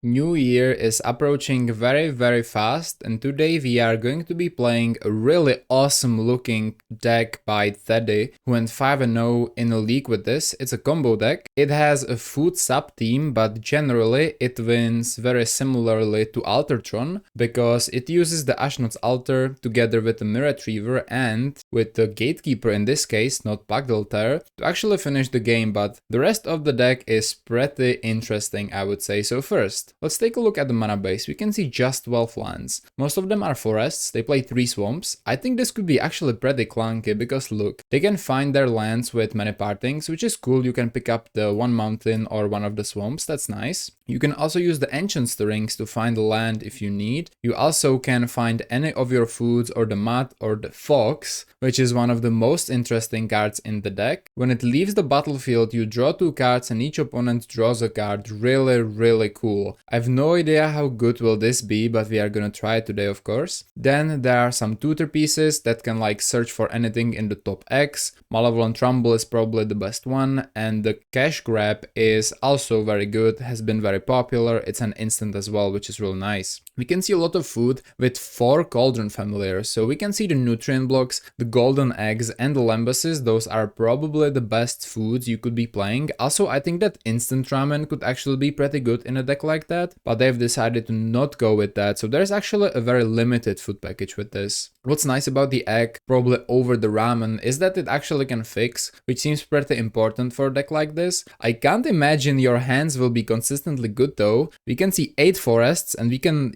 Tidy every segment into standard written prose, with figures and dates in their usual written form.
New Year is approaching very fast, and today we are going to be playing a really awesome looking deck by Teddy, who went 5-0 in a league with this. It's a combo deck. It has a food sub team, but generally it wins very similarly to Altertron because it uses the Ashnod's altar together with the Myr Retriever and with the Gatekeeper in this case, not Pagdalter, to actually finish the game, but the rest of the deck is pretty interesting, I would say. So first, let's take a look at the mana base. We can see just 12 lands. Most of them are forests, they play 3 swamps. I think this could be actually pretty clunky because look, they can find their lands with many partings, which is cool. You can pick up the one mountain or one of the swamps, that's nice. You can also use the ancient stirrings to find the land if you need. You also can find any of your foods or the mud or the fox, which is one of the most interesting cards in the deck. When it leaves the battlefield, you draw 2 cards and each opponent draws a card. Really cool. I have no idea how good will this be, but we are gonna try it today, of course. Then there are some tutor pieces that can like search for anything in the top X. Malevolent Trumbull is probably the best one, and the cash grab is also very good, has been very popular. It's an instant as well, which is really nice. We can see a lot of food with 4 Cauldron Familiar, so we can see the nutrient blocks, the golden eggs and the Lembases. Those are probably the best foods you could be playing. Also, I think that instant ramen could actually be pretty good in a deck like that, but they've decided to not go with that, so there's actually a very limited food package with this. What's nice about the egg, probably over the ramen, is that it actually can fix, which seems pretty important for a deck like this. I can't imagine your hands will be consistently good though. We can see 8 forests and we can,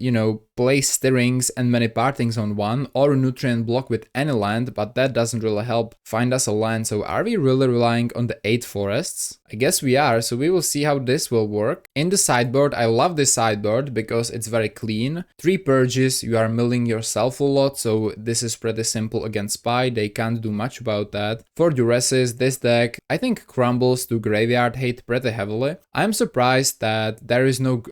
place stirrings and many partings on one, or a nutrient block with any land, but that doesn't really help find us a land. So are we really relying on the 8 forests? I guess we are, so we will see how this will work. In the sideboard, I love this sideboard because it's very clean. 3 purges, you are milling yourself a lot, so this is pretty simple against Spy, they can't do much about that. For Duresses, this deck I think crumbles to graveyard hate pretty heavily. I'm surprised that there is no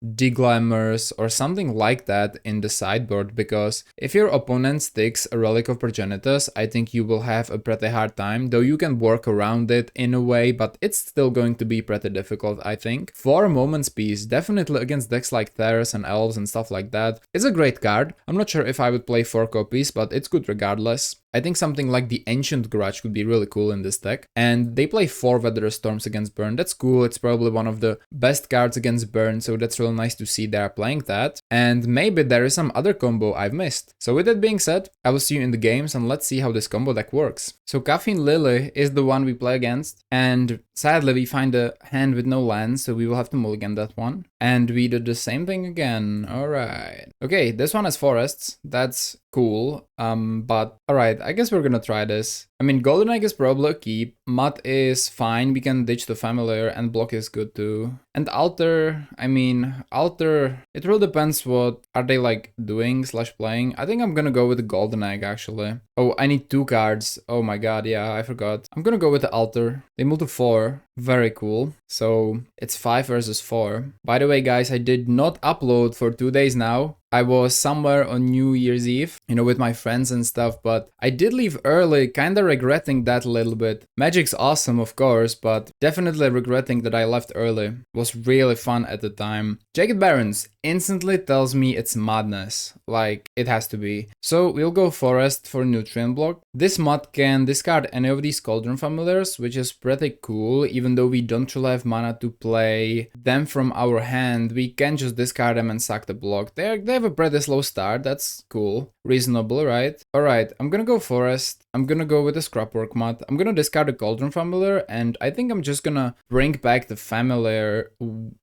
Deglammers or something like that in the sideboard, because if your opponent sticks a Relic of Progenitus, I think you will have a pretty hard time, though you can work around it in a way, but it's still going to be pretty difficult, I think. For Moment's Peace, definitely against decks like Terrace and Elves and stuff like that, it's a great card. I'm not sure if I would play 4 copies, but it's good regardless. I think something like the Ancient Grudge could be really cool in this deck. And they play 4 Weather Storms against Burn. That's cool. It's probably one of the best cards against Burn, so that's really nice to see they're playing that. And maybe there is some other combo I've missed. So with that being said, I will see you in the games and let's see how this combo deck works. So Caffeine Lily is the one we play against, and sadly we find a hand with no lands, so we will have to mulligan that one. And we did the same thing again. Alright. Okay, this one has forests. That's cool. But alright, I guess we're gonna try this. I mean, Golden Egg is probably a keep. Mud is fine. We can ditch the Familiar, and block is good too. And Altar, I mean, Altar, it really depends what are they like doing / playing. I think I'm gonna go with the Golden Egg actually. Oh, I need 2 cards. Oh my god, yeah, I forgot. I'm gonna go with the Altar. They move to 4. Very cool. So it's 5 versus 4. By the way, guys, I did not upload for 2 days now. I was somewhere on New Year's Eve, with my friends and stuff, but I did leave early, kinda regretting that a little bit. Magic's awesome, of course, but definitely regretting that I left early. It was really fun at the time. Jagged Barons instantly tells me it's Madness, like it has to be. So we'll go Forest for nutrient block. This mod can discard any of these Cauldron Familiars, which is pretty cool. Even though we don't really have mana to play them from our hand, we can just discard them and sack the block. They have a pretty slow start, that's cool. Reasonable, right? Alright, I'm gonna go Forest. I'm gonna go with the Scrapwork mod. I'm gonna discard the Cauldron Familiar, and I think I'm just gonna bring back the Familiar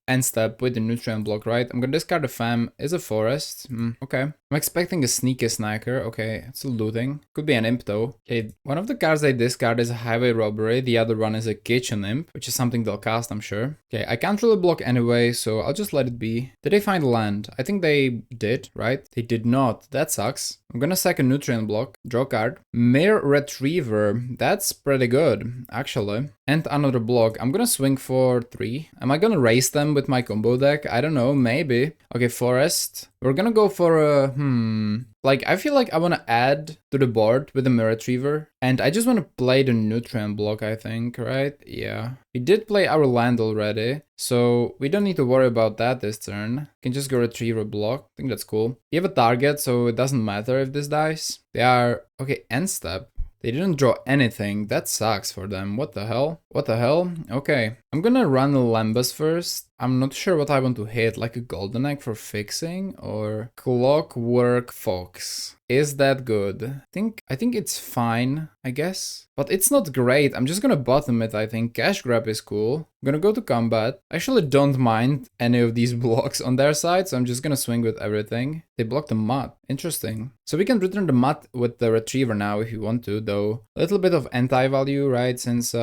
end step with the nutrient block, right? I'm gonna discard the Fam. Is a Forest. Okay. I'm expecting a Sneaky Snacker. Okay, it's a looting. Could be an Imp though. Okay, one of the cards I discard is a Highway Robbery. The other one is a Kitchen Imp, which is something they'll cast, I'm sure. Okay, I can't really block anyway, so I'll just let it be. Did they find land? I think they did, right? They did not. That sucks. I'm gonna sack a nutrient block, draw a card. Myr Retriever, that's pretty good, actually. And another block. I'm gonna swing for 3. Am I gonna raise them with my combo deck? I don't know, maybe. Okay, Forest. We're gonna go for a, like, I feel like I wanna add to the board with the Myr Retriever. And I just wanna play the nutrient block, I think, right? Yeah. We did play our land already, so we don't need to worry about that this turn. Can just go retrieve a block. I think that's cool. You have a target, so it doesn't matter if this dies. They are, okay, end step. They didn't draw anything. That sucks for them. What the hell? What the hell? Okay. I'm gonna run a Lembas first. I'm not sure what I want to hit, like a golden egg for fixing or clockwork fox. Is that good? I think it's fine, I guess. But it's not great. I'm just gonna bottom it, I think. Cash grab is cool. I'm gonna go to combat. I actually don't mind any of these blocks on their side, so I'm just gonna swing with everything. They blocked the mud. Interesting. So we can return the mud with the retriever now if you want to, though. A little bit of anti-value, right? Since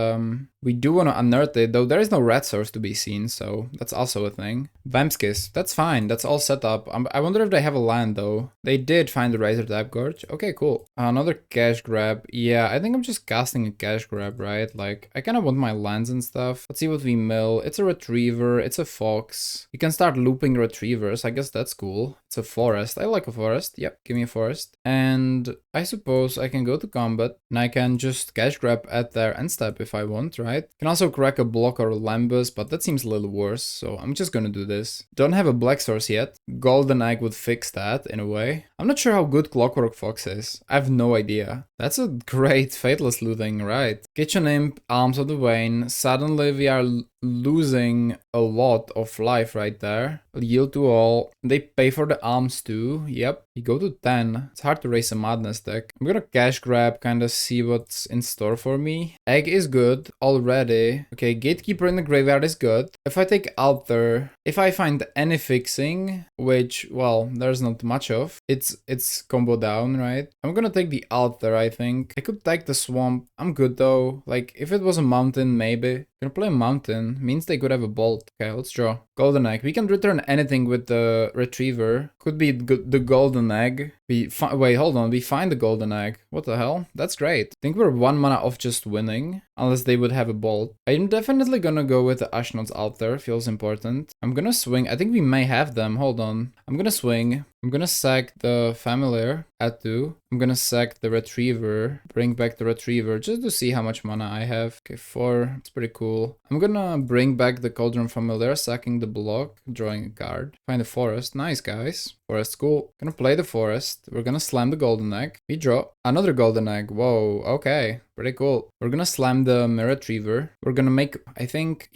we do want to unearth it, though there is no red source to be seen, so that's also a thing. Vamskis, that's fine, that's all set up. I wonder if they have a land, though. They did find the Razor Tap Gorge. Okay, cool. Another cash grab. Yeah, I think I'm just casting a cash grab, right? Like, I kind of want my lands and stuff. Let's see what we mill. It's a retriever, it's a fox. You can start looping retrievers, I guess that's cool. It's a forest. I like a forest. Yep, give me a forest. And I suppose I can go to combat and I can just cash grab at their end step if I want, right? Can also crack a block or a Lembas, but that seems a little worse, so I'm just gonna do this. Don't have a black source yet. Golden Egg would fix that in a way. I'm not sure how good Clockwork Fox is. I have no idea. That's a great Fateless looting, right? Kitchen Imp, Arms of the Vein. Suddenly we are losing a lot of life right there. Yield to all. They pay for the arms too. Yep. You go to 10. It's hard to raise a Madness deck. I'm gonna cash grab, kinda see what's in store for me. Egg is good already. Okay, Gatekeeper in the graveyard is good. If I take Altar, if I find any fixing, which, well, there's not much of, it's combo down, right? I'm gonna take the Altar, I think. I could take the Swamp. I'm good though. Like, if it was a Mountain, maybe. Gonna play Mountain. Means they could have a Bolt. Okay, let's draw. Golden Egg. We can return anything with the Retriever. Could be the Golden Egg. Wait, hold on. We find the Golden Egg. What the hell? That's great. I think we're 1 mana off just winning. Unless they would have a Bolt. I'm definitely gonna go with the Ashnod's Altar. Feels important. I'm gonna swing. I think we may have them. Hold on. I'm gonna swing. I'm gonna sack the Familiar at 2. I'm gonna sack the Retriever. Bring back the Retriever just to see how much mana I have. Okay, 4. It's pretty cool. I'm gonna bring back the Cauldron Familiar, sacking the block, drawing a card. Find the forest. Nice, guys. Forest, cool. Gonna play the forest. We're gonna slam the Golden Egg. We draw another Golden Egg. Whoa, okay. Pretty cool. We're gonna slam the Myr Retriever. We're gonna make, I think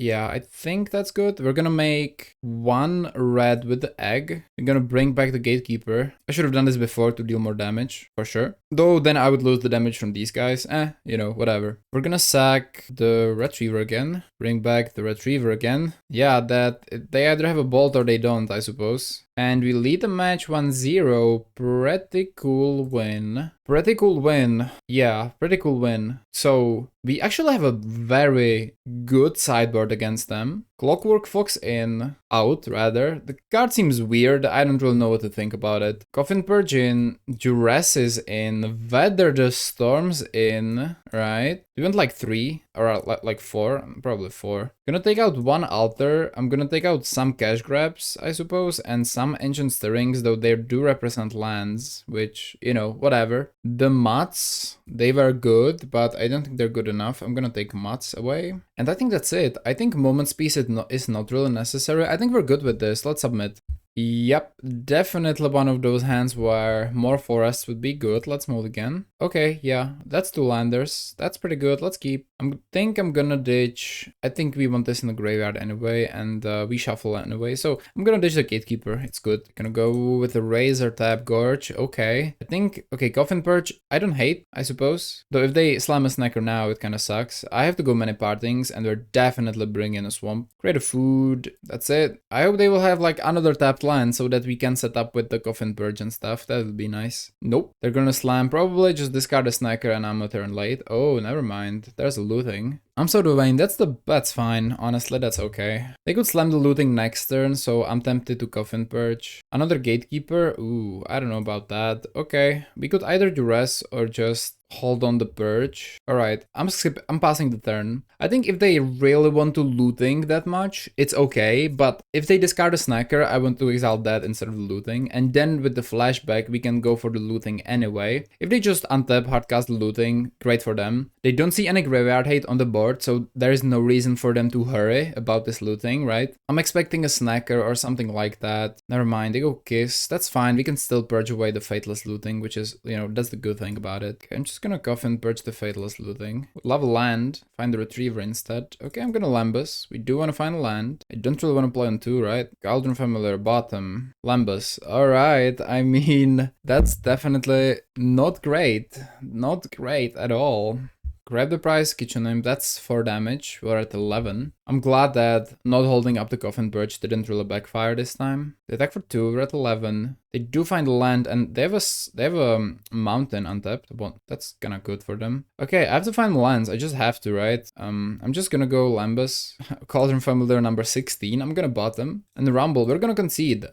that's good. We're gonna make 1 red with the egg. We're gonna bring back the Gatekeeper. I should have done this before to deal more damage, for sure. Though then I would lose the damage from these guys. You know, whatever. We're gonna sack the Retriever again. Bring back the Retriever again. Yeah, they either have a Bolt or they don't, I suppose. And we lead the match 1-0. Pretty cool win. Pretty cool win. Yeah, pretty cool win. So we actually have a very good sideboard against them. Clockwork Fox out rather. The card seems weird. I don't really know what to think about it. Coffin Purge in, Duress is in, Weather the Storms in, right? We went like 3 or like 4, probably 4. Gonna take out 1 Altar. I'm gonna take out some cash grabs, I suppose, and some Ancient Stirrings, though they do represent lands, which, you know, whatever. The Mutts, they were good, but I don't think they're good enough. I'm gonna take Mutts away. And I think that's it. I think Moment's Peace is not really necessary. I think we're good with this. Let's submit. Yep, definitely one of those hands where more forests would be good. Let's move again. Okay, yeah, that's 2 landers. That's pretty good. Let's keep. I think I'm gonna ditch. I think we want this in the graveyard anyway, and we shuffle anyway. So I'm gonna ditch the Gatekeeper. It's good. Gonna go with the Razor Tap Gorge. Okay, I think. Okay, Coffin Purge. I don't hate, I suppose. Though if they slam a Snacker now, it kind of sucks. I have to go many partings, and they're definitely bringing a Swamp. Create a food. That's it. I hope they will have like another tapped land so that we can set up with the Coffin Purge and stuff. That would be nice. Nope. They're gonna slam. Probably just discard a Snacker and I'm a turn late. Oh, never mind. There's a looting. I'm so Dwayne, that's fine. Honestly, that's okay. They could slam the looting next turn, so I'm tempted to Coffin Purge. Another Gatekeeper? Ooh, I don't know about that. Okay, we could either Duress or just hold on the purge. Alright, I'm passing the turn. I think if they really want to looting that much, it's okay, but if they discard a snacker, I want to exile that instead of the looting, and then with the flashback, we can go for the looting anyway. If they just untap, hardcast the looting, great for them. They don't see any graveyard hate on the board, so there is no reason for them to hurry about this looting, right? I'm expecting a snacker or something like that. Never mind, they go kiss, that's fine, we can still purge away the Fateless looting, which is, you know, that's the good thing about it. Okay, I'm just gonna coffin purge the Fateless looting. Would love a land, find the Retriever instead. Okay, I'm gonna Lembas. We do want to find a land. I don't really want to play on 2, right? Cauldron Familiar, bottom. Lembas. Alright, I mean, that's definitely not great. Not great at all. Grab the prize, kitchen name, that's 4 damage. We're at 11. I'm glad that not holding up the Coffin Purge didn't really backfire this time. They attack for 2, we're at 11. They do find land and they have a mountain untapped. Well, that's kinda good for them. Okay, I have to find lands, I just have to, right? I'm just gonna go Lembas, Cauldron Familiar number 16. I'm gonna bottom. And the Rumble, we're gonna concede.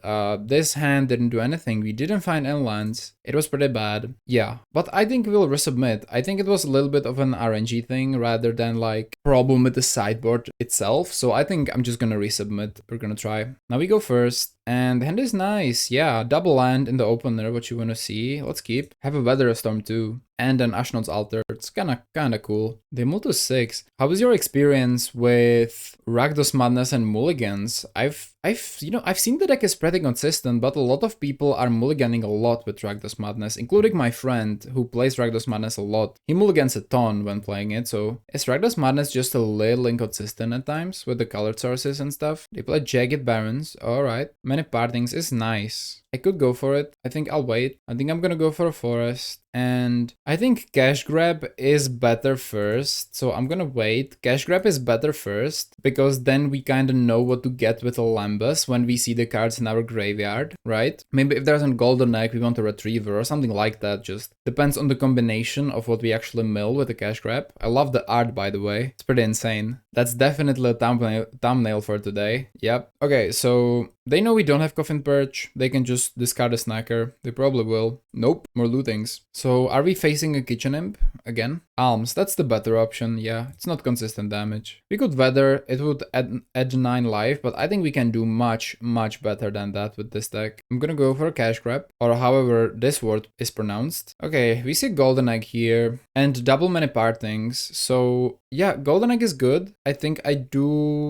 This hand didn't do anything. We didn't find any lands. It was pretty bad. Yeah, but I think we'll resubmit. I think it was a little bit of an RNG thing rather than like problem with the sideboard itself. So I think I'm just gonna resubmit. We're gonna try. Now we go first. And the hand is nice, yeah, double land in the opener, what you wanna see. Let's keep. Have a Weather Storm too. And an Ashnod's Altar, it's kinda cool. They move to 6. How was your experience with Rakdos Madness and Mulligans? I've seen the deck is pretty consistent, but a lot of people are mulliganing a lot with Rakdos Madness, including my friend who plays Rakdos Madness a lot. He mulligans a ton when playing it, so is Rakdos Madness just a little inconsistent at times with the colored sources and stuff? They play Jagged Barons, alright. Many Partings is nice. I could go for it. I think I'll wait. I think I'm gonna go for a forest. And I think Cash Grab is better first. So I'm gonna wait. Cash Grab is better first because then we kind of know what to get with a Lembas when we see the cards in our graveyard, right? Maybe if there's a Golden Egg, we want a Retriever or something like that. Just depends on the combination of what we actually mill with the Cash Grab. I love the art, by the way. It's pretty insane. That's definitely a thumbnail for today. Yep. Okay, so they know we don't have Coffin Purge. They can just discard a snacker. They probably will. Nope, more lootings. So are we facing a Kitchen Imp again? Alms, that's the better option. Yeah, it's not consistent damage. We could Weather, it would add 9 life, but I think we can do much better than that with this deck. I'm gonna go for a Cash Grab, or however this word is pronounced. Okay, we see Golden Egg here, and double Many Partings. So yeah, Golden Egg is good. I think I do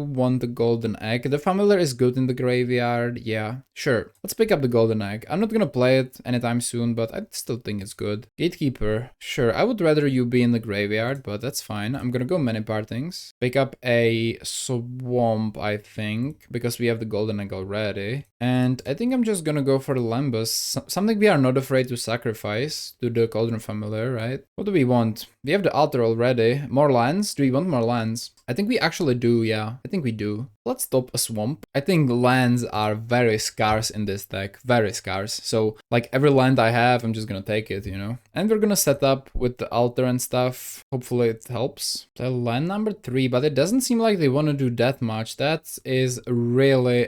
want the Golden Egg. The Familiar is good in the graveyard. Yeah, sure. Let's pick up the Golden Egg. I'm not gonna play it anytime soon, but I still think it's good. Gatekeeper. Sure, I would rather you be in the graveyard, but that's fine. I'm gonna go Many Partings. Pick up a Swamp, I think, because we have the Golden Egg already. And I think I'm just gonna go for the Lembas. Something we are not afraid to sacrifice to the Cauldron Familiar, right? What do we want? We have the altar already. More lands? Do we want more lands? I think we actually do, yeah. I think we do. Let's stop a swamp. I think lands are very scarce in this deck. Very scarce. So, like, every land I have, I'm just gonna take it, you know? And we're gonna set up with the altar and stuff. Hopefully it helps. Play land number 3, but it doesn't seem like they want to do that much. That is really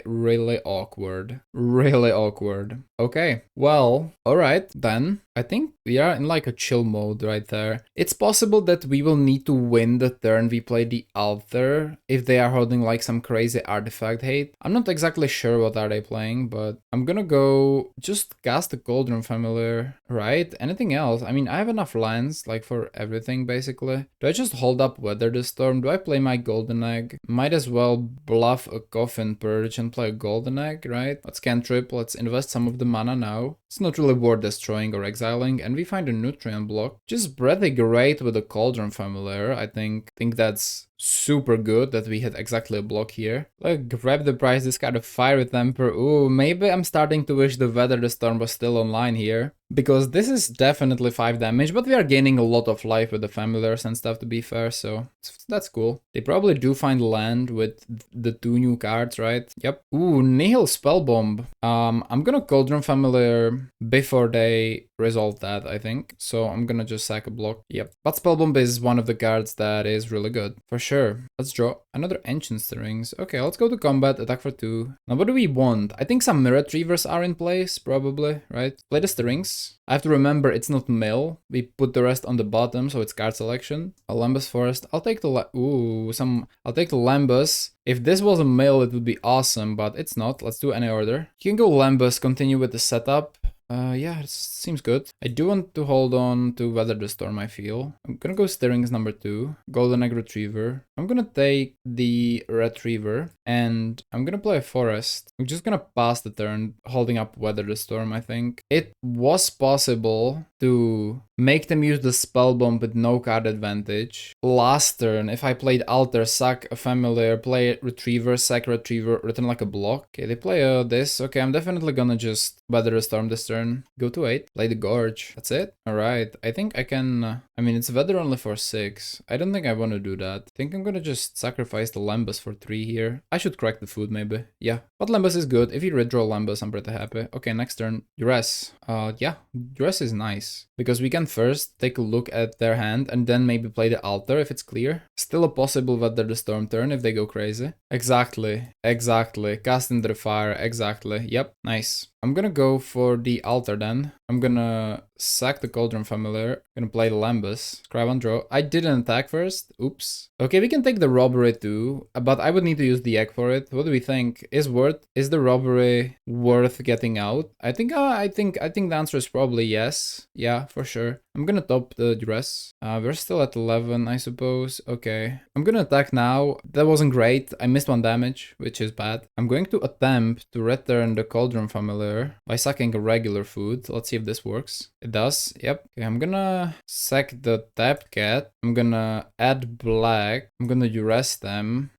awkward. Really awkward. Okay, well, alright, then. I think we are in like a chill mode right there. It's possible that we will need to win the turn we play the altar if they are holding like some crazy artifact hate. I'm not exactly sure what are they playing, but I'm gonna go just cast the Cauldron Familiar, right? Anything else? I mean, I have enough lands like for everything basically. Do I just hold up Weather the Storm? Do I play my Golden Egg? Might as well bluff a Coffin Purge and play a Golden Egg, right? Let's cantrip, let's invest some of the mana now. It's not really worth destroying or exiling, and we find a nutrient block. Just pretty great with the Cauldron Familiar. I think that's super good that we had exactly a block here. Like, grab the prize, discard a Fiery Temper. Ooh, maybe I'm starting to wish the Weather the Storm was still online here. Because this is definitely 5 damage, but we are gaining a lot of life with the Familiars and stuff, to be fair, so that's cool. They probably do find land with the 2 new cards, right? Yep. Ooh, Nihil Spellbomb. I'm gonna Cauldron Familiar before they resolve that, I think. So I'm gonna just sack a block. Yep. But Spellbomb is one of the cards that is really good. For sure. Let's draw another Ancient Stirrings. Okay, let's go to combat, attack for 2. Now what do we want? I think some Myr Retrievers are in place, probably, right? Play the Stirrings. Nice. I have to remember it's not mill. We put the rest on the bottom, so it's card selection. A Lembas Forest. I'll take the I'll take the Lembas. If this was a mill, it would be awesome, but it's not. Let's do any order. You can go Lembas, continue with the setup. Yeah, it seems good. I do want to hold on to Weather the Storm, I feel. I'm gonna go Stirrings number 2, Golden Egg Retriever. I'm gonna take the Retriever, and I'm gonna play a Forest. I'm just gonna pass the turn, holding up Weather the Storm, I think. It was possible to make them use the Spell Bomb with no card advantage. Last turn, if I played Alter, sack a Familiar, play Retriever, sack Retriever, return like a block. Okay, they play this. Okay, I'm definitely gonna just Weather the Storm this turn. Go to 8, play the Gorge. That's it? Alright, I think I can... I mean, it's Weather only for 6. I don't think I want to do that. I think I'm gonna just sacrifice the Lembas for 3 here. I should crack the food, maybe. Yeah, but Lembas is good. If you redraw Lembas, I'm pretty happy. Okay, next turn. Duress. Yeah, Duress is nice. Because we can first take a look at their hand and then maybe play the Altar if it's clear. Still a possible Weather the Storm turn if they go crazy. Exactly. Cast into the fire. Exactly. Yep, nice. I'm gonna go for the Altar then. I'm gonna sack the Cauldron Familiar. Gonna play the Lembas. Scribe on draw. I didn't attack first. Oops. Okay, we can take the Robbery too, but I would need to use the egg for it. What do we think? Is the Robbery worth getting out? I think the answer is probably yes. Yeah, for sure. I'm gonna top the Duress. We're still at 11, I suppose. Okay. I'm gonna attack now. That wasn't great. I missed 1 damage, which is bad. I'm going to attempt to return the Cauldron Familiar by sacking a regular food. Let's see if this works. It does. Yep. Okay, I'm gonna sack the tapped cat. I'm gonna add black. I'm gonna Duress them.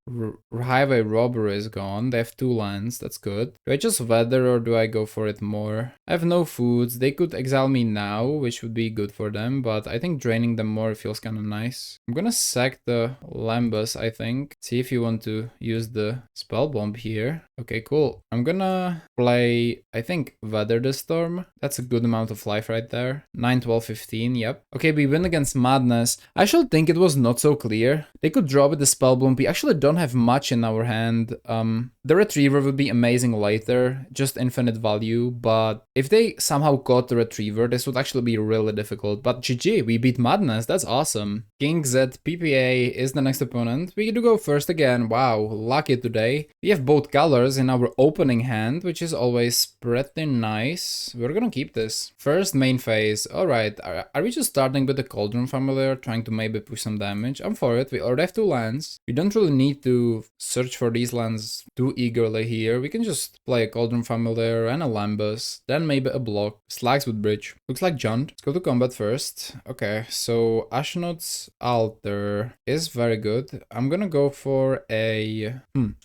Highway Robbery is gone. They have 2 lands. That's good. Do I just Weather or do I go for it more? I have no foods. They could exile me now, which would be good for them, but I think draining them more feels kind of nice. I'm gonna sack the Lembas, I think. See if you want to use the Spell Bomb here. Okay, cool. I'm gonna play, I think, Weather the Storm. That's a good amount of life right there. 9, 12, 15, yep. Okay, we win against Madness. I actually think it was not so clear. They could draw with the Spell Bomb. We actually don't have much in our hand. The Retriever would be amazing later, just infinite value, but if they somehow caught the Retriever, this would actually be really difficult. But GG, we beat Madness, that's awesome. King Z PPA is the next opponent. We do go first again. Wow, lucky today. We have both colors in our opening hand, which is always pretty nice. We're gonna keep this. First main phase. Alright, are we just starting with the Cauldron Familiar, trying to maybe push some damage? I'm for it. We already have 2 lands. We don't really need to search for these lands too eagerly here. We can just play a Cauldron Familiar and a Lembas, then maybe a block. Slags with bridge. Looks like Junt. Let's go to combat first. Okay, so Ashnod's Altar is very good. I'm gonna go for a...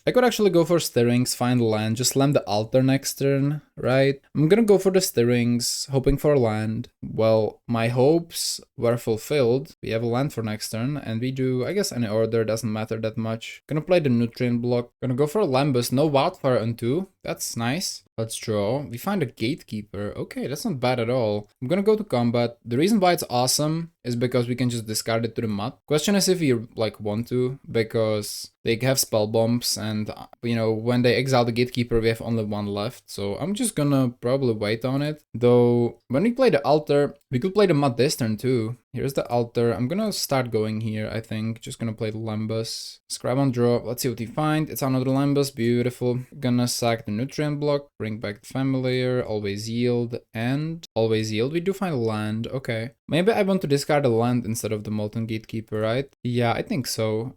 I could actually go for Stirrings, find land, just slam the Altar next turn, right? I'm gonna go for the Stirrings, hoping for land. Well, my hopes were fulfilled. We have a land for next turn, and we do, I guess any order doesn't matter that much. Gonna play the Nutrient block. Gonna go for a Lembas, no Wildfire on 2. That's nice. Let's draw. We find a Gatekeeper. Okay, that's not bad at all. I'm gonna go to combat. The reason why it's awesome is because we can just discard it to the mud. Question is if you like want to, because they have spell bombs and you know, when they exile the Gatekeeper we have only 1 left. So I'm just gonna probably wait on it. Though when we play the Altar, we could play the mud this turn too. Here's the Altar. I'm gonna start going here, I think. Just gonna play the Lembas. Scribe on draw. Let's see what we find. It's another Lembas. Beautiful. Gonna sack the Nutrient block. Bring back the Familiar. Always yield. And always yield. We do find a land. Okay. Maybe I want to discard a land instead of the Molten Gatekeeper, right? Yeah, I think so.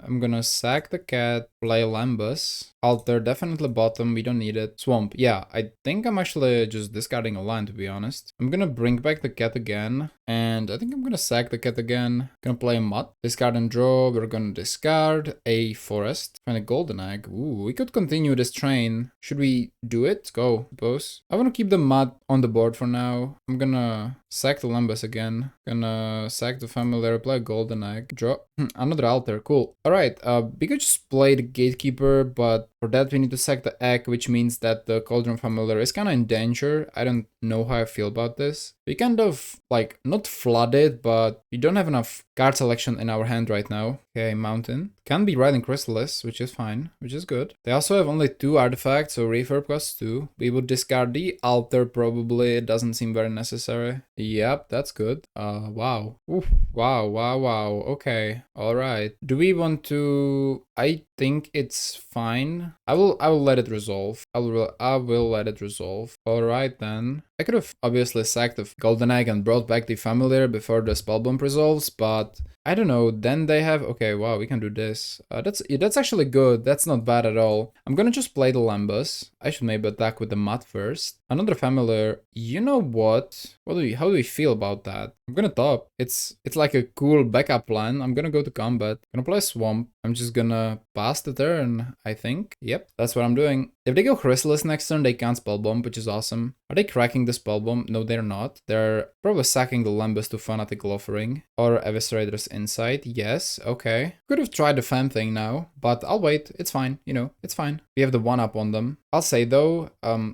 I'm gonna sack the cat. Play Lembas. Altar, definitely bottom. We don't need it. Swamp. Yeah, I think I'm actually just discarding a land, to be honest. I'm gonna bring back the cat again. And I think I'm gonna sack the cat again. Gonna play a mud. Discard and draw. We're gonna discard a forest. Find a golden egg. Ooh, we could continue this train. Should we do it? Go, suppose. I wanna keep the mud on the board for now. I'm gonna Sack the Lembas again. Gonna sack the Familiar, play a Golden Egg. Draw another altar, cool. Alright, we could just play the Gatekeeper, but for that we need to sack the egg, which means that the Cauldron Familiar is kinda in danger. I don't know how I feel about this. We kind of, like, not flooded, but we don't have enough card selection in our hand right now. Okay, Mountain. Can be riding Chrysalis, which is fine, which is good. They also have only 2 artifacts, so Refurb costs 2. We would discard the altar probably, it doesn't seem very necessary. Yep, that's good. Wow. Oof. Wow. Okay, alright. Do we want to... I think it's fine. I will let it resolve. I will let it resolve. Alright then. I could have obviously sacked the Golden Egg and brought back the Familiar before the Spellbomb resolves, but I don't know. Then they have... Okay, wow, we can do this. That's actually good. That's not bad at all. I'm gonna just play the Lembas. I should maybe attack with the Mud first. Another Familiar. You know what? How do we feel about that? I'm gonna top. It's like a cool backup plan. I'm gonna go to combat. Gonna play Swamp. I'm just gonna pass the turn, I think. Yep, that's what I'm doing. If they go Chrysalis next turn, they can't Spellbomb, which is awesome. Are they cracking the Spellbomb? No, they're not. They're probably sacking the Lembas to Fanatical Offering. Or Eviscerator's Insight. Yes, okay. Could have tried the fan thing now, but I'll wait. It's fine, you know, it's fine. We have the 1-up on them. I'll say though,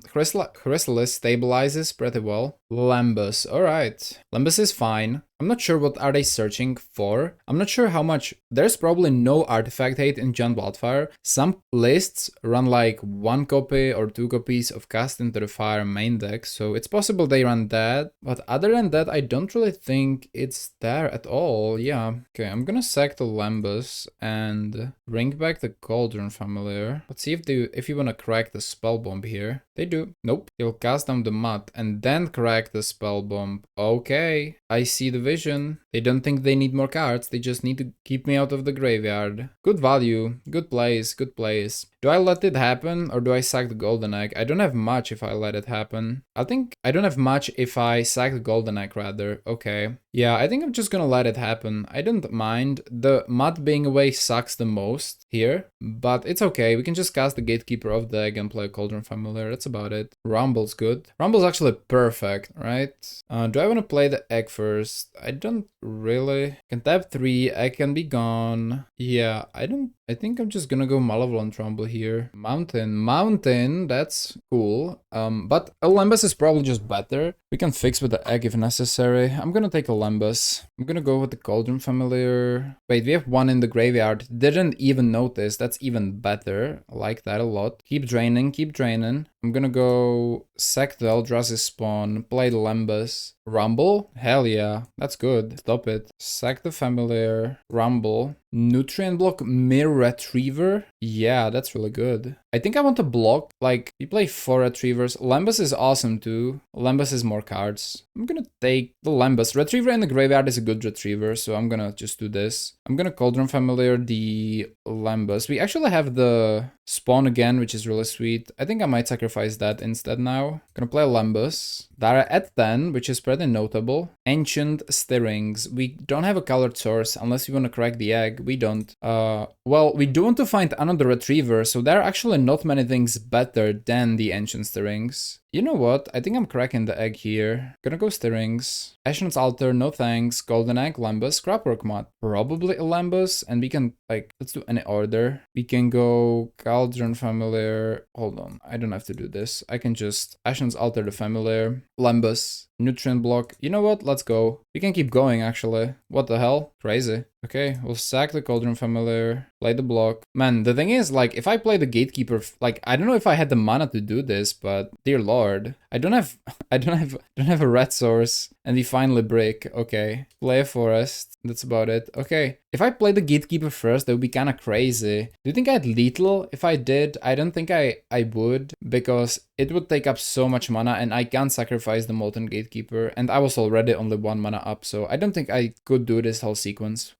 Chrysalis stabilizes pretty well. Lembas, alright. Lembas is fine. I'm not sure what are they searching for. I'm not sure how much. There's probably no artifact hate in Giant Wildfire. Some lists run like 1 copy or 2 copies of Cast into the Fire main deck, so it's possible they run that. But other than that, I don't really think it's there at all. Yeah. Okay, I'm gonna sack the Lembas and bring back the Cauldron Familiar. Let's see if you wanna crack the Spellbomb here. They do. Nope. They'll cast down the Mud and then crack the Spellbomb. Okay. I see the vision. They don't think they need more cards. They just need to keep me out of the graveyard. Good value. Good plays. Good plays. Do I let it happen or do I sack the Golden Egg? I don't have much if I let it happen. I think I don't have much if I sack the Golden Egg rather. Okay. Yeah, I think I'm just gonna let it happen. I don't mind. The Mud being away sucks the most here, but it's okay. We can just cast the Gatekeeper off the egg and play a Cauldron Familiar. That's about it. Rumble's good. Rumble's actually perfect, right? Do I want to play the egg first? I don't really. Can tap 3, egg can be gone. Yeah, I think I'm just gonna go Malevolent Rumble here. Mountain, that's cool. But a Lembas is probably just better. We can fix with the egg if necessary. I'm gonna take a Lembas. I'm gonna go with the Cauldron Familiar. Wait, we have 1 in the graveyard. Didn't even notice. That's even better. I like that a lot. Keep draining, keep draining. I'm gonna go sack the Eldrazi spawn, play the Lembas. Rumble? Hell yeah, that's good. Stop it. Sack the Familiar. Rumble. Nutrient block Myr Retriever? Yeah, that's really good. I think I want to block, like, we play 4 Retrievers. Lembas is awesome too. Lembas is more cards. I'm gonna take the Lembas. Retriever in the graveyard is a good Retriever, so I'm gonna just do this. I'm gonna Cauldron Familiar the Lembas. We actually have the spawn again, which is really sweet. I think I might sacrifice that instead now. Gonna play Lembas. Dara at 10, which is pretty notable. Ancient Stirrings. We don't have a colored source unless you want to crack the egg. We don't. Well, we do want to find another Retriever, so there are actually not many things better than the Ancient Stirrings. You know what? I think I'm cracking the egg here. Gonna go Stirrings. Ashnod's Altar, no thanks. Golden Egg, Lembas, Scrapwork Mod. Probably a Lembas, and we can, like, let's do any order. We can go Cauldron Familiar. Hold on, I don't have to do this. I can just Ashnod's Altar the Familiar. Lembas. Nutrient block. You know what? Let's go. We can keep going, actually. What the hell? Crazy. Okay, we'll sack the Cauldron Familiar, play the block. Man, the thing is, like, if I play the Gatekeeper, like, I don't know if I had the mana to do this, but dear lord, I don't have a red source, and we finally break. Okay, play a forest. That's about it. Okay, if I play the Gatekeeper first, that would be kind of crazy. Do you think I'd lethal? If I did, I don't think I would, because it would take up so much mana, and I can't sacrifice the Molten Gatekeeper, and I was already only 1 mana up, so I don't think I could do this whole sequence.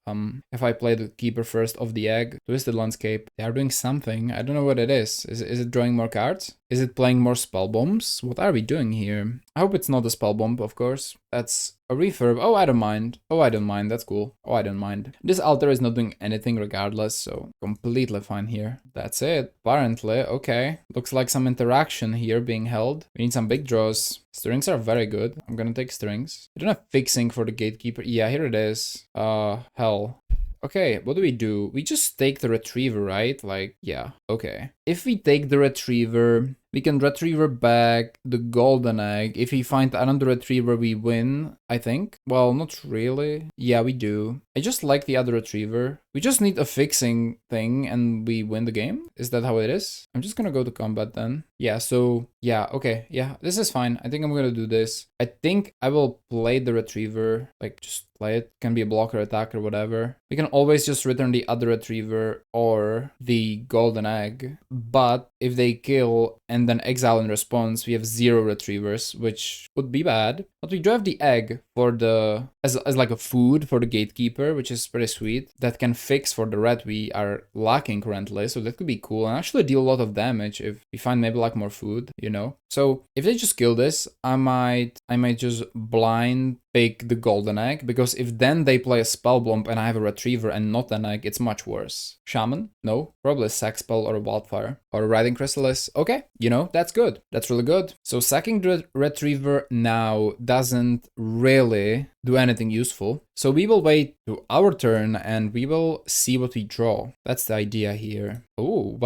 If I play the Keeper first of the egg. Twisted Landscape. They are doing something. I don't know what it is. Is it drawing more cards? Is it playing more spell bombs? What are we doing here? I hope it's not a spell bomb, of course. That's A refurb. Oh, I don't mind. Oh, I don't mind. That's cool. Oh, I don't mind. This altar is not doing anything regardless, so completely fine here. That's it. Apparently, okay. Looks like some interaction here being held. We need some big draws. Strings are very good. I'm gonna take strings. We don't have fixing for the Gatekeeper. Yeah, here it is. Hell. Okay, what do? We just take the Retriever, right? Like, yeah, okay. If we take the Retriever, we can Retriever back the Golden Egg. If we find another Retriever, we win, I think. Well, not really. Yeah, we do. I just like the other Retriever. We just need a fixing thing and we win the game. Is that how it is? I'm just gonna go to combat then. Yeah, so, yeah, okay. Yeah, this is fine. I think I'm gonna do this. I think I will play the Retriever, like, just play it. Can be a blocker, attack, or whatever. We can always just return the other Retriever or the Golden Egg. But if they kill and then exile in response, we have 0 Retrievers, which would be bad. But we do have the egg for the as like a food for the Gatekeeper, which is pretty sweet. That can fix for the red we are lacking currently, so that could be cool and actually deal a lot of damage if we find maybe like more food, you know. So if they just kill this, I might just blind pick the Golden Egg, because if then they play a Spell Bomb and I have a Retriever and not an egg, it's much worse. Shaman? No, probably a Sack Spell or a Wildfire or a Riding Chrysalis. Okay, you know, that's good. That's really good. So sacking the Retriever now doesn't really do anything useful. So we will wait to our turn and we will see what we draw. That's the idea here. Oh,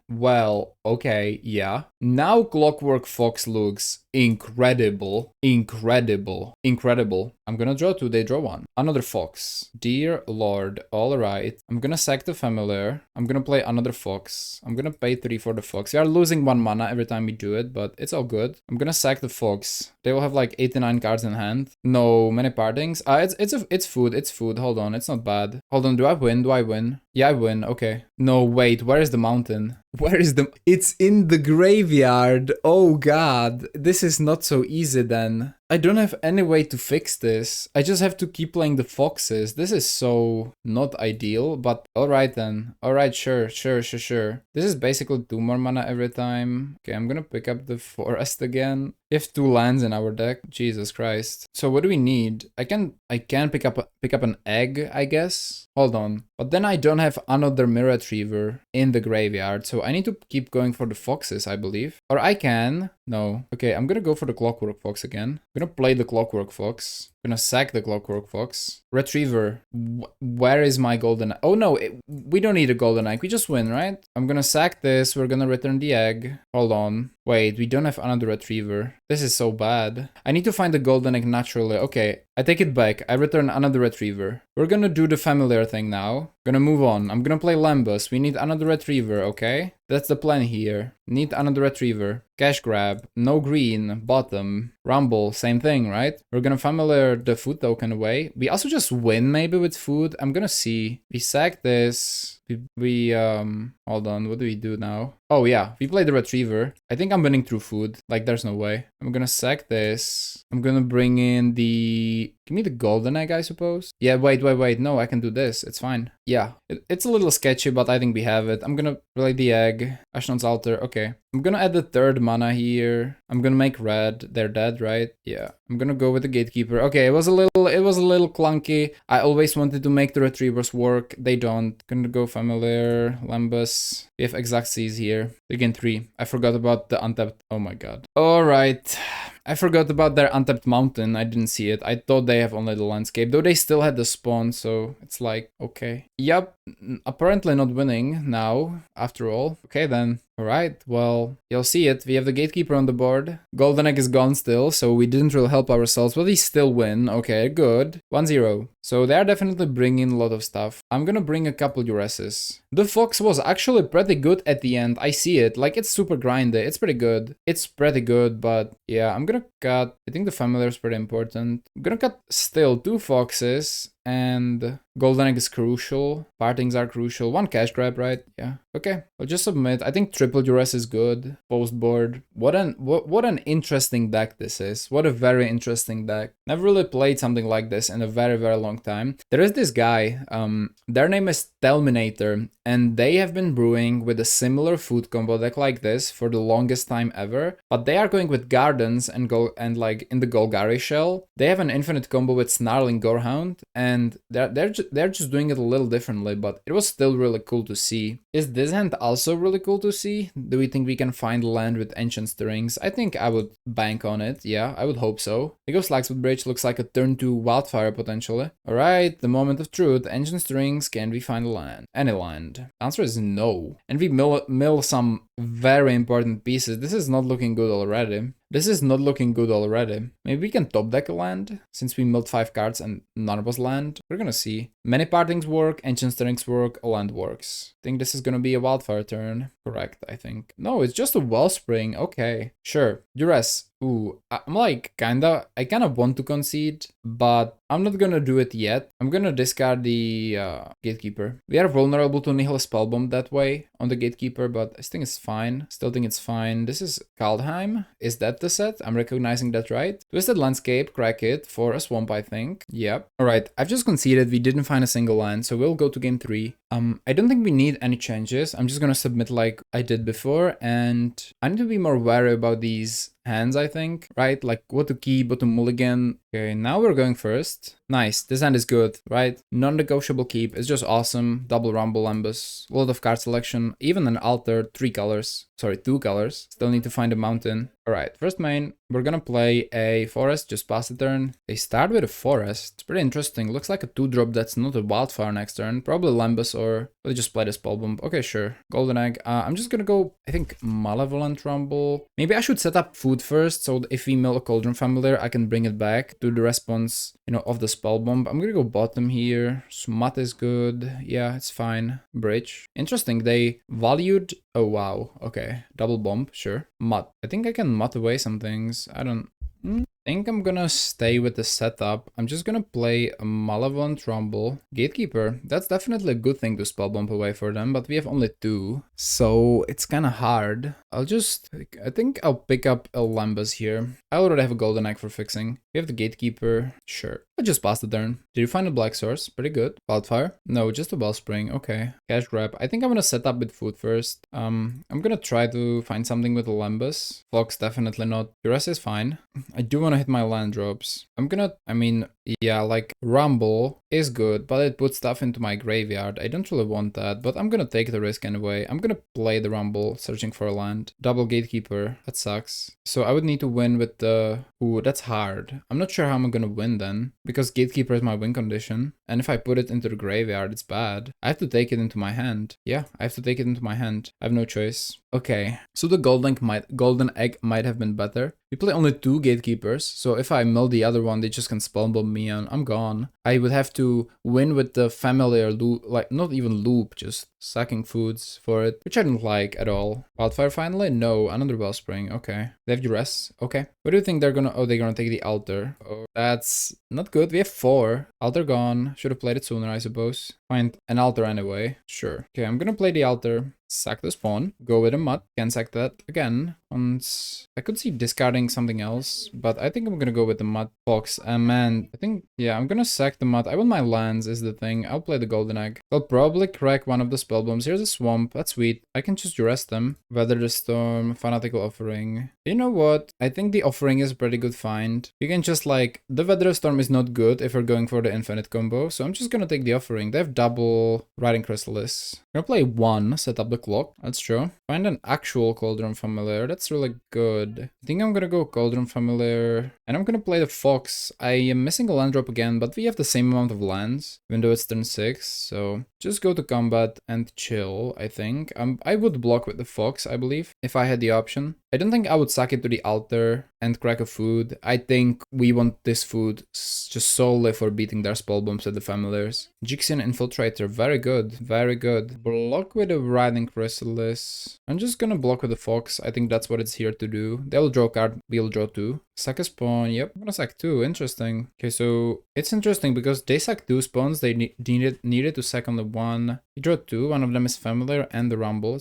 well, okay, yeah. Now Clockwork Fox looks incredible. I'm gonna draw 2, they draw 1. Another Fox. Dear Lord, alright. I'm gonna sack the Familiar. I'm gonna play another Fox. I'm gonna pay 3 for the Fox. We are losing 1 mana every time we do it, but it's all good. I'm gonna sack the Fox. They will have like 89 cards in hand. No, many partings. It's food. Hold on, it's not bad. Hold on, do I win? Yeah, I win. Okay. No, wait, where is the mountain? It's in the graveyard. Oh god, this is not so easy then. I don't have any way to fix this. I just have to keep playing the foxes. This is so not ideal, but alright then. Alright, sure. This is basically 2 more mana every time. Okay, I'm gonna pick up the forest again. We have 2 lands in our deck. Jesus Christ. So what do we need? I can pick up an egg, I guess. Hold on. But then I don't have another Myr Retriever in the graveyard, so I need to keep going for the foxes, I believe. Or I can. No. Okay, I'm gonna go for the Clockwork Fox again. I'm gonna play the Clockwork Fox. I'm gonna sack the Clockwork Fox. Retriever. Where is my golden egg? Oh no, we don't need a golden egg. We just win, right? I'm gonna sack this. We're gonna return the egg. Hold on. Wait, we don't have another Retriever. This is so bad. I need to find the golden egg naturally. Okay, I take it back. I return another Retriever. We're gonna do the Familiar thing now. Gonna move on. I'm gonna play Lembas. We need another Retriever, okay? That's the plan here. Need another Retriever. Cash grab. No green. Bottom. Rumble. Same thing, right? We're gonna Familiar the food token away. We also just win maybe with food. I'm gonna see. We sack this. Hold on, what do we do now? Oh yeah, we play the Retriever. I think I'm winning through food. Like, there's no way. I'm gonna sack this. I'm gonna bring in the... Give me the golden egg, I suppose. Yeah, wait. No, I can do this. It's fine. Yeah, it's a little sketchy, but I think we have it. I'm gonna play the egg. Ashnod's altar. Okay. I'm gonna add the 3rd mana here. I'm gonna make red. They're dead, right? Yeah. I'm gonna go with the Gatekeeper. Okay, it was a little clunky. I always wanted to make the Retrievers work. They don't. Gonna go Familiar, Lembas. We have Exact Seas here. Again, 3. I forgot about the untapped. Oh my god. Alright. I forgot about their untapped mountain. I didn't see it. I thought they have only the landscape, though they still had the spawn, so it's like, okay. Yup, apparently not winning now, after all. Okay then. Alright, well, you'll see it. We have the Gatekeeper on the board. Golden Egg is gone still, so we didn't really help ourselves, but we still win. Okay, good. 1-0. So they're definitely bringing a lot of stuff. I'm gonna bring a couple Duresses. The Fox was actually pretty good at the end. I see it. Like, it's super grindy. It's pretty good. It's pretty good, but yeah, I'm gonna cut... I think the Familiar is pretty important. I'm gonna cut still 2 Foxes and Golden Egg is crucial. Partings are crucial. One cash grab, right? Yeah. Okay. I'll just submit. I think triple duress is good. Post board. What an interesting deck this is. What a very interesting deck. Never really played something like this in a very, very long time. There is this guy. Their name is Telminator, and they have been brewing with a similar food combo deck like this for the longest time ever. But they are going with Gardens and like in the Golgari shell. They have an infinite combo with Snarling Gorehound, and they're just doing it a little differently, but it was still really cool to see. Is this hand also really cool to see? Do we think we can find land with Ancient Stirrings? I think I would bank on it. Yeah, I would hope so. Because Laxwood Bridge looks like a turn 2 Wildfire potentially. Alright, the moment of truth. Ancient Stirrings, can we find land? Any land? The answer is no. And we mill some very important pieces. This is not looking good already. Maybe we can top deck a land, since we milled 5 cards and none was land. We're gonna see. Many partings work, Ancient Stirrings work, a land works. I think this is gonna be a Wildfire turn. Correct, I think. No, it's just a Wellspring. Okay, sure. Duress. Ooh, I'm like I kinda want to concede, but I'm not gonna do it yet. I'm gonna discard the Gatekeeper. We are vulnerable to Nihil Spellbomb that way on the Gatekeeper, but I think it's fine. Still think it's fine. This is Kaldheim. Is that the set? I'm recognizing that, right? Twisted Landscape, crack it for a swamp, I think. Yep. Alright, I've just conceded. We didn't find a single land, so we'll go to game 3. I don't think we need any changes. I'm just gonna submit like I did before, and I need to be more wary about these hands, I think, right? Like what to keep, what to mulligan. Okay, now we're going first. Nice, this hand is good, right? Non-negotiable keep, it's just awesome. Double Rumble Lembas, a lot of card selection, even an altar, 2 colors. Still need to find a mountain. Alright, first main, we're gonna play a forest, just pass the turn. They start with a forest, it's pretty interesting. Looks like a 2-drop that's not a Wildfire next turn. Probably Lembas, or they just play the Spellbomb. Okay, sure. Golden Egg. I'm just gonna go, I think, Malevolent Rumble. Maybe I should set up food first, so that if we mill a Cauldron Familiar, I can bring it back to the response, you know, of the Spellbomb. I'm gonna go bottom here. Smut is good. Yeah, it's fine. Bridge. Interesting, they valued... Oh, wow. Okay. Double bomb, sure. Mud. I think I can mud away some things. I don't... I think I'm gonna stay with the setup. I'm just gonna play a Malevolent Rumble. Gatekeeper, that's definitely a good thing to spell bump away for them, but we have only 2, so it's kinda hard. I think I'll pick up a Lembas here. I already have a Golden Egg for fixing. We have the Gatekeeper, sure. I just passed the turn. Did you find a Black Source? Pretty good. Wildfire? No, just a Wellspring, okay. Cash grab. I think I'm gonna set up with food first. I'm gonna try to find something with a Lembas. Fox, definitely not. Duress is fine. I do wanna hit my land drops. Yeah, like Rumble is good, but it puts stuff into my graveyard. I don't really want that, but I'm gonna take the risk anyway. I'm gonna play the Rumble, searching for a land. Double Gatekeeper, that sucks. So I would need to win with the... Ooh, that's hard. I'm not sure how I'm gonna win then, because Gatekeeper is my win condition. And if I put it into the graveyard, it's bad. I have to take it into my hand. Yeah, I have to take it into my hand. I have no choice. Okay, so the Golden Egg might have been better. We play only 2 Gatekeepers, so if I mill the other one, they just can spell bomb me and I'm gone. I would have to win with the Familiar loop, like not even loop, just sucking foods for it, which I don't like at all. Wildfire finally? No, another Wellspring, okay. They have Duress, okay. What do you think they're gonna... Oh, they're gonna take the Altar. Oh, that's not good. We have 4. Altar gone. Should have played it sooner, I suppose. Find an Altar anyway. Sure. Okay, I'm gonna play the Altar. Sack the spawn, go with a Mud, can sack that again. I could see discarding something else, but I think I'm gonna go with the Mud. Fox, man, I think, yeah, I'm gonna sack the Mud. I want my lands is the thing. I'll play the Golden Egg. I'll probably crack one of the spell bombs. Here's a Swamp, that's sweet. I can just duress them. Weather the Storm, Fanatical Offering. You know what? I think the Offering is a pretty good find. You can just like, the Weather Storm is not good if we're going for the infinite combo, so I'm just gonna take the Offering. They have double Riding Chrysalis. I'm gonna play 1, set up the clock. That's true. Find an actual Cauldron Familiar. That's really good. I think I'm gonna go Cauldron Familiar. And I'm gonna play the Fox. I am missing a land drop again, but we have the same amount of lands, even though it's turn 6. So just go to combat and chill, I think. I would block with the Fox, I believe, if I had the option. I don't think I would sack it to the Altar and crack a food. I think we want this food just solely for beating their spell bombs at the Familiars. Jixian Infiltrator, very good, very good. Block with a Riding Chrysalis. I'm just gonna block with the Fox. I think that's what it's here to do. They'll draw a card, we'll draw 2. Sack a spawn, yep, I'm gonna sack 2, interesting. Okay, so it's interesting because they sack 2 spawns, they needed to sack only 1. He drew 2, one of them is Familiar and the Rumble.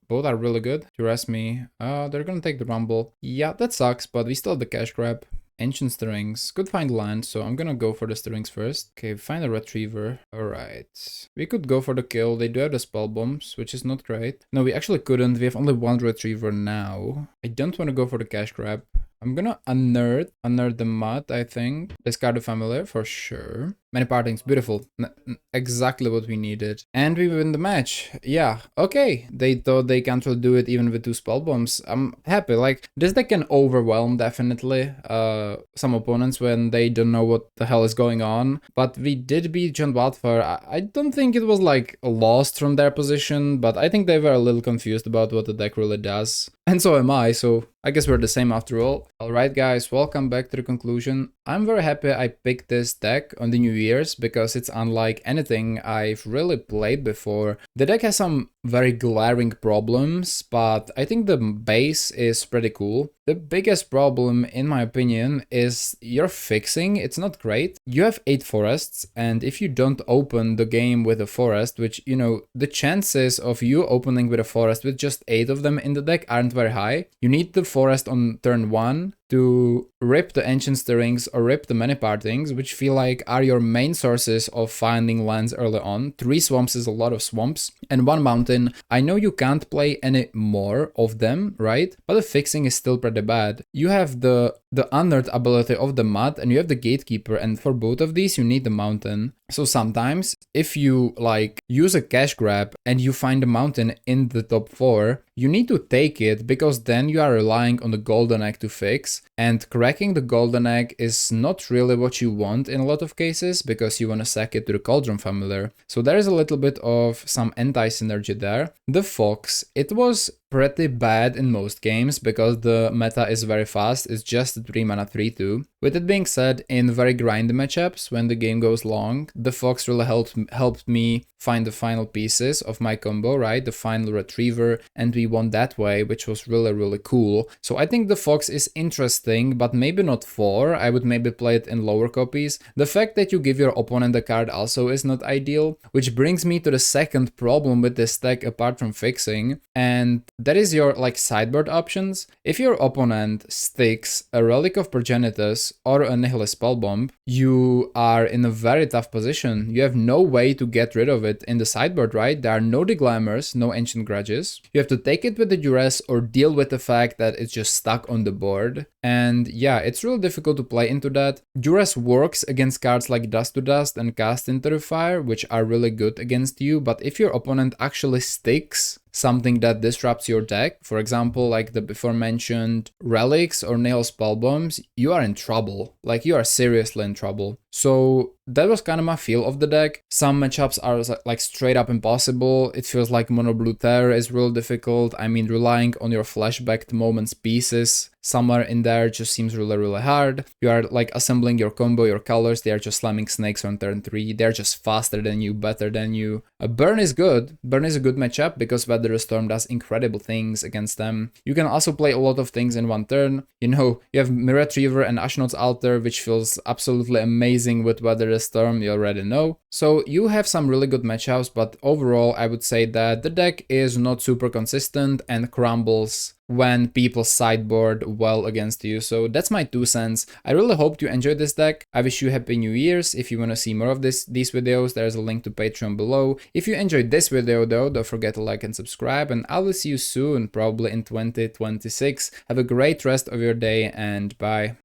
Both are really good. If you ask me, they're gonna take the Rumble. Yeah, that sucks, but we still have the cash grab. Ancient Stirrings. Could find land, so I'm gonna go for the Stirrings first. Okay, find a Retriever. Alright. We could go for the kill. They do have the spell bombs, which is not great. No, we actually couldn't. We have only 1 Retriever now. I don't want to go for the cash grab. I'm gonna unearth the mud, I think. Discard the Familiar for sure. Many partings, beautiful. Exactly what we needed. And we win the match. Yeah, okay. They thought they can't really do it even with 2 spell bombs. I'm happy. Like, this deck can overwhelm definitely some opponents when they don't know what the hell is going on. But we did beat John Wildfire. I don't think it was like lost from their position, but I think they were a little confused about what the deck really does. And so am I, so I guess we're the same after all. Alright guys, welcome back to the conclusion. I'm very happy I picked this deck on the New Year's because it's unlike anything I've really played before. The deck has some very glaring problems, but I think the base is pretty cool. The biggest problem, in my opinion, is your fixing. It's not great. You have 8 forests, and if you don't open the game with a forest, which, you know, the chances of you opening with a forest with just 8 of them in the deck aren't very high. You need the forest on turn 1 to rip the Ancient Stirrings or rip the Many Partings, which feel like are your main sources of finding lands early on. 3 swamps is a lot of swamps, and 1 mountain. I know you can't play any more of them, right? But the fixing is still pretty bad. You have the unearthed ability of the mud, and you have the Gatekeeper, and for both of these you need the mountain. So sometimes if you like use a cash grab and you find a mountain in the top 4, you need to take it because then you are relying on the golden egg to fix, and cracking the golden egg is not really what you want in a lot of cases because you want to sack it to the Cauldron Familiar. So there is a little bit of some anti-synergy there. The Fox, it was pretty bad in most games because the meta is very fast. It's just 3 mana 3/2. With it being said, in very grindy matchups when the game goes long, the Fox really helped me find the final pieces of my combo, right? The final Retriever, and we won that way, which was really cool. So I think the Fox is interesting, but maybe not 4. I would maybe play it in lower copies. The fact that you give your opponent a card also is not ideal, which brings me to the second problem with this deck apart from fixing, and that is your like sideboard options. If your opponent sticks a Relic of Progenitus or a Nihilist Spellbomb, you are in a very tough position. You have no way to get rid of it in the sideboard, right? There are no Deglaimers, no Ancient Grudges. You have to take it with the Duress or deal with the fact that it's just stuck on the board. And yeah, it's real difficult to play into that. Duress works against cards like Dust to Dust and Cast into the Fire, which are really good against you, but if your opponent actually sticks something that disrupts your deck, for example, like the before mentioned relics or nail spell bombs, you are in trouble. Like, you are seriously in trouble. So that was kind of my feel of the deck. Some matchups are like straight up impossible. It feels like Mono Blue Terror is real difficult. I mean, relying on your flashback moments pieces somewhere in there just seems really hard. You are like assembling your combo, your colors, they are just slamming snakes on turn 3. They're just faster than you, better than you. Burn is good. Burn is a good matchup because Weather Storm does incredible things against them. You can also play a lot of things in one turn. You know, you have Myr Retriever and Ashnod's Altar, which feels absolutely amazing with Weather Storm, you already know. So you have some really good matchups, but overall I would say that the deck is not super consistent and crumbles when people sideboard well against you. So that's my 2 cents. I really hope you enjoyed this deck. I wish you happy New Year's. If you want to see more of these videos, there's a link to Patreon below. If you enjoyed this video though, don't forget to like and subscribe, and I will see you soon, probably in 2026. Have a great rest of your day and bye.